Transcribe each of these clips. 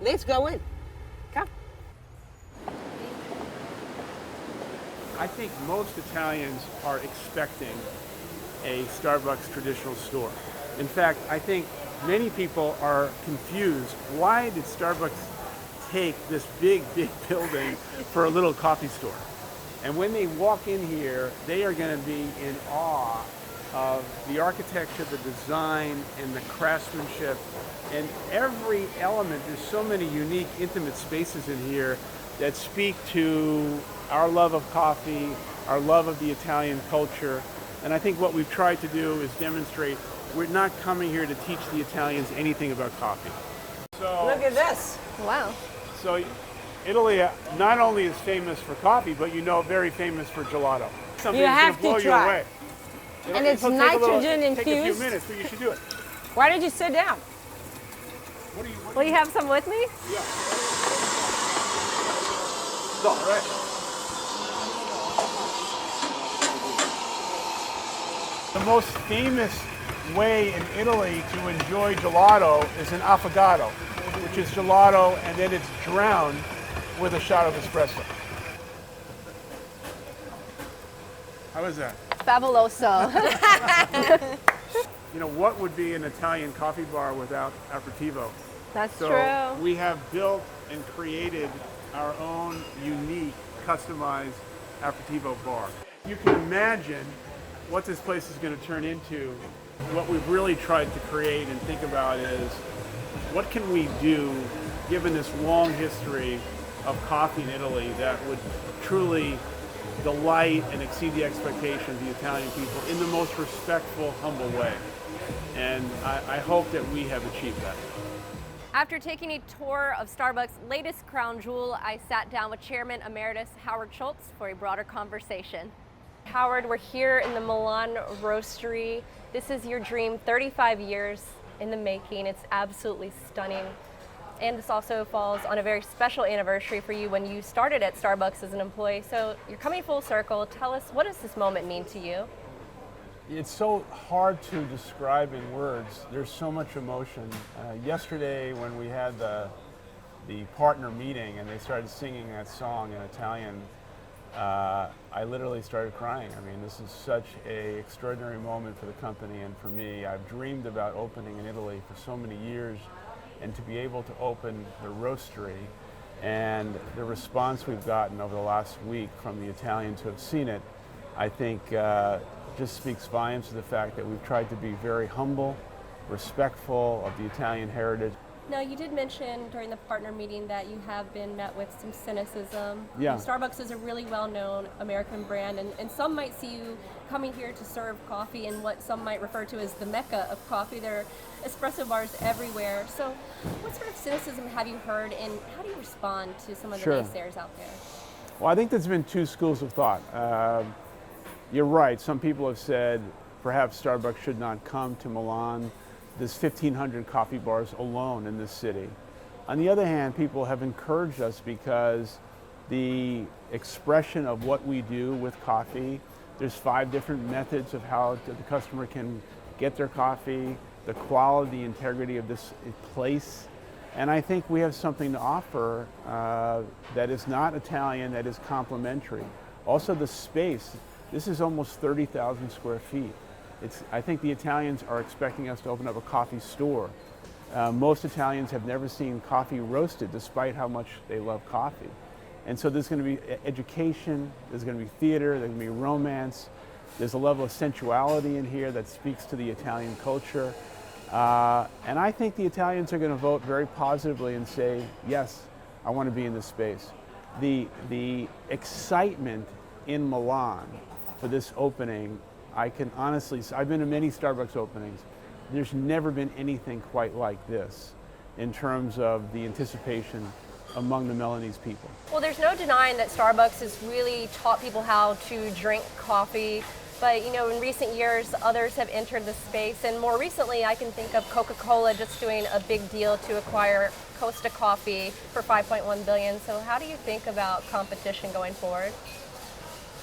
Let's go in. Come. I think most Italians are expecting a Starbucks traditional store. In fact, I think many people are confused. Why did Starbucks take this big building for a little coffee store? And when they walk in here, they are going to be in awe of the architecture, the design, and the craftsmanship, and every element. There's so many unique, intimate spaces in here that speak to our love of coffee, our love of the Italian culture. And I think what we've tried to do is demonstrate we're not coming here to teach the Italians anything about coffee. So, look at this. Wow. So Italy not only is famous for coffee, but very famous for gelato. Something You that's have going to to blow you try. away. And it's It'll take nitrogen Take a few infused. minutes, but you should do it. Why did you sit down? Will you have some with me? Yeah. So, all right. The most famous way in Italy to enjoy gelato is an affogato, which is gelato and then it's drowned with a shot of espresso. How is that? Fabuloso. You know, what would be an Italian coffee bar without aperitivo? That's So true. we have built and created our own unique, customized aperitivo bar. You can imagine what this place is going to turn into. What we've really tried to create and think about is, what can we do, given this long history of coffee in Italy, that would truly delight and exceed the expectations of the Italian people in the most respectful, humble way. And I hope that we have achieved that. After taking a tour of Starbucks' latest crown jewel, I sat down with Chairman Emeritus Howard Schultz for a broader conversation. Howard, we're here in the Milan Roastery. This is your dream, 35 years in the making. It's absolutely stunning. And this also falls on a very special anniversary for you when you started at Starbucks as an employee. So you're coming full circle. Tell us, what does this moment mean to you? It's so hard to describe in words. There's so much emotion. Yesterday when we had the partner meeting and they started singing that song in Italian, I literally started crying. I mean, this is such an extraordinary moment for the company and for me. I've dreamed about opening in Italy for so many years, and to be able to open the roastery and the response we've gotten over the last week from the Italians who have seen it, I think just speaks volumes to the fact that we've tried to be very humble, respectful of the Italian heritage. Now, you did mention during the partner meeting that you have been met with some cynicism. Yeah. Starbucks is a really well-known American brand, and some might see you coming here to serve coffee in what some might refer to as the mecca of coffee. There are espresso bars everywhere. So what sort of cynicism have you heard, and how do you respond to some of the Sure. naysayers out there? Well, I think there's been two schools of thought. You're right, some people have said perhaps Starbucks should not come to Milan. There's 1,500 coffee bars alone in this city. On the other hand, people have encouraged us because the expression of what we do with coffee, there's 5 different methods of how the customer can get their coffee, the quality, integrity of this place. And I think we have something to offer that is not Italian, that is complementary. Also the space, this is almost 30,000 square feet. I think the Italians are expecting us to open up a coffee store. Most Italians have never seen coffee roasted, despite how much they love coffee. And so there's going to be education, there's going to be theater, there's going to be romance. There's a level of sensuality in here that speaks to the Italian culture. And I think the Italians are going to vote very positively and say, yes, I want to be in this space. The excitement in Milan for this opening, I can honestly say, I've been to many Starbucks openings. There's never been anything quite like this in terms of the anticipation among the Milanese people. Well, there's no denying that Starbucks has really taught people how to drink coffee. But, you know, in recent years, others have entered the space. And more recently, I can think of Coca-Cola just doing a big deal to acquire Costa Coffee for $5.1 billion. So how do you think about competition going forward?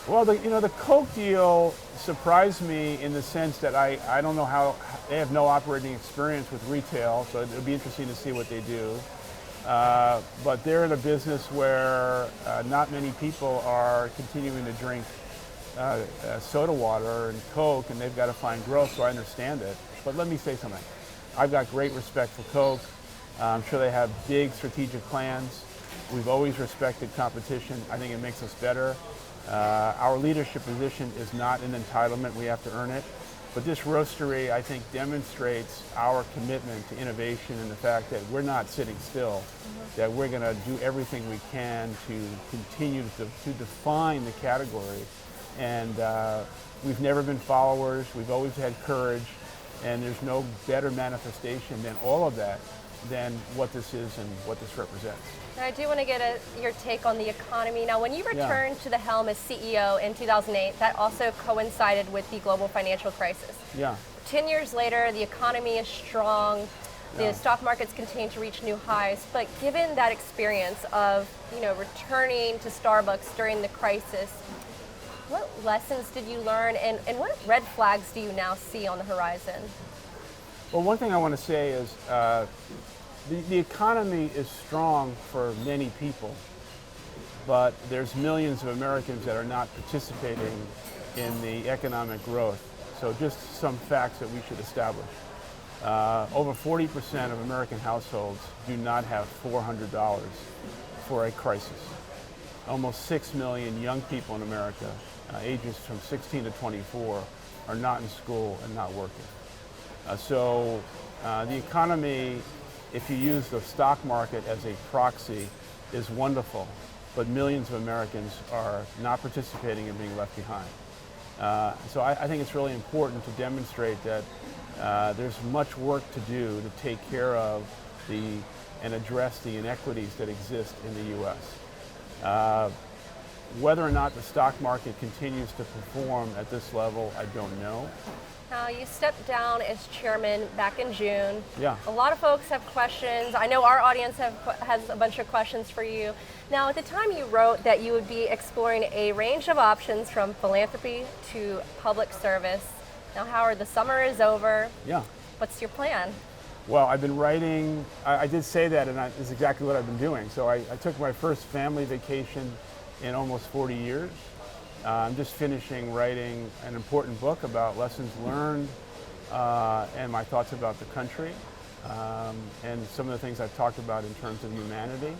Well, the Coke deal surprised me in the sense that I don't know how, they have no operating experience with retail, so it'll be interesting to see what they do. but they're in a business where not many people are continuing to drink soda water and Coke, and they've got to find growth, so I understand it. But let me say something. I've got great respect for Coke. I'm sure they have big strategic plans. We've always respected competition. I think it makes us better. Our leadership position is not an entitlement. We have to earn it. But this roastery, I think, demonstrates our commitment to innovation and the fact that we're not sitting still, that we're going to do everything we can to continue to define the category. And we've never been followers. We've always had courage. And there's no better manifestation than all of that than what this is and what this represents. Now, I do want to get your take on the economy. Now, when you returned to the helm as CEO in 2008, that also coincided with the global financial crisis. Yeah. 10 years later, the economy is strong. The stock markets continue to reach new highs. But given that experience of, returning to Starbucks during the crisis, what lessons did you learn, and what red flags do you now see on the horizon? Well, one thing I want to say is the economy is strong for many people, but there's millions of Americans that are not participating in the economic growth. So just some facts that we should establish. Over 40% of American households do not have $400 for a crisis. Almost 6 million young people in America, ages from 16 to 24, are not in school and not working. So the economy, if you use the stock market as a proxy, is wonderful, but millions of Americans are not participating and being left behind. So I think it's really important to demonstrate that there's much work to do to take care of and address the inequities that exist in the U.S. Whether or not the stock market continues to perform at this level, I don't know. Now, you stepped down as chairman back in June. Yeah. A lot of folks have questions. I know our audience has a bunch of questions for you. Now, at the time you wrote that you would be exploring a range of options from philanthropy to public service. Now, Howard, the summer is over. Yeah. What's your plan? Well, I've been writing, I did say that, and this is exactly what I've been doing. So I took my first family vacation in almost 40 years. I'm just finishing writing an important book about lessons learned and my thoughts about the country and some of the things I've talked about in terms of humanity.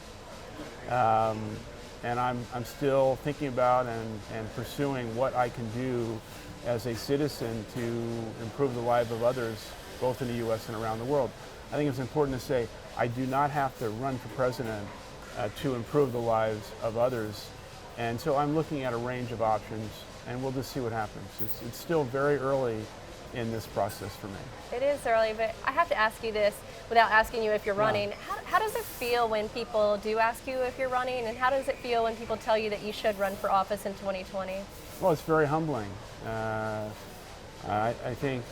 And I'm still thinking about and pursuing what I can do as a citizen to improve the lives of others, both in the U.S. and around the world. I think it's important to say I do not have to run for president to improve the lives of others. And so I'm looking at a range of options, and we'll just see what happens. It's still very early in this process for me. It is early, but I have to ask you this without asking you if you're running. Yeah. How does it feel when people do ask you if you're running, and how does it feel when people tell you that you should run for office in 2020? Well, it's very humbling. I think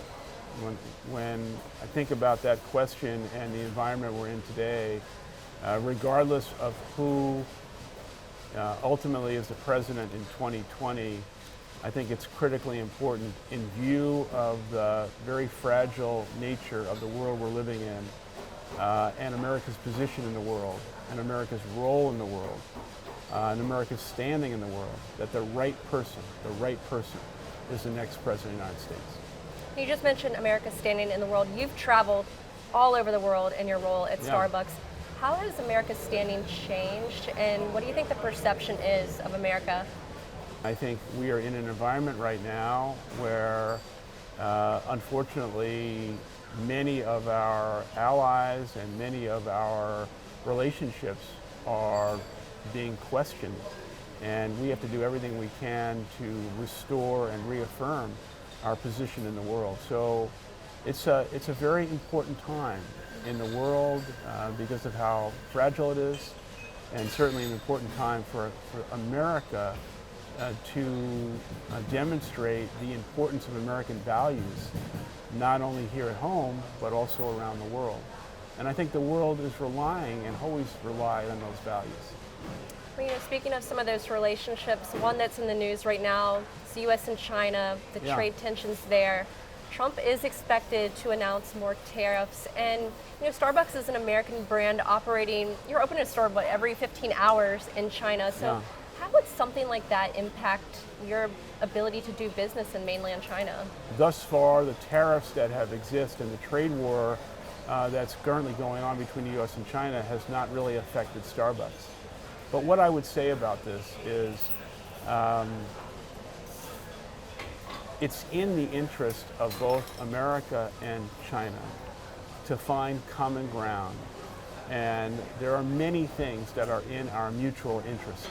when I think about that question and the environment we're in today, regardless of who ultimately is the president in 2020, I think it's critically important in view of the very fragile nature of the world we're living in and America's position in the world and America's role in the world and America's standing in the world, that the right person is the next president of the United States. You just mentioned America's standing in the world. You've traveled all over the world in your role at Starbucks. How has America's standing changed, and what do you think the perception is of America? I think we are in an environment right now where, unfortunately, many of our allies and many of our relationships are being questioned, and we have to do everything we can to restore and reaffirm our position in the world. So it's a very important time in the world because of how fragile it is, and certainly an important time for America to demonstrate the importance of American values, not only here at home, but also around the world. And I think the world is relying and always relied on those values. Well, speaking of some of those relationships, one that's in the news right now is the U.S. and China, the trade tensions there. Trump is expected to announce more tariffs, and Starbucks is an American brand operating. You're opening a store every 15 hours in China. So, Yeah. how would something like that impact your ability to do business in mainland China? Thus far, the tariffs that have existed and the trade war that's currently going on between the U.S. and China has not really affected Starbucks. But what I would say about this is it's in the interest of both America and China to find common ground. And there are many things that are in our mutual interest.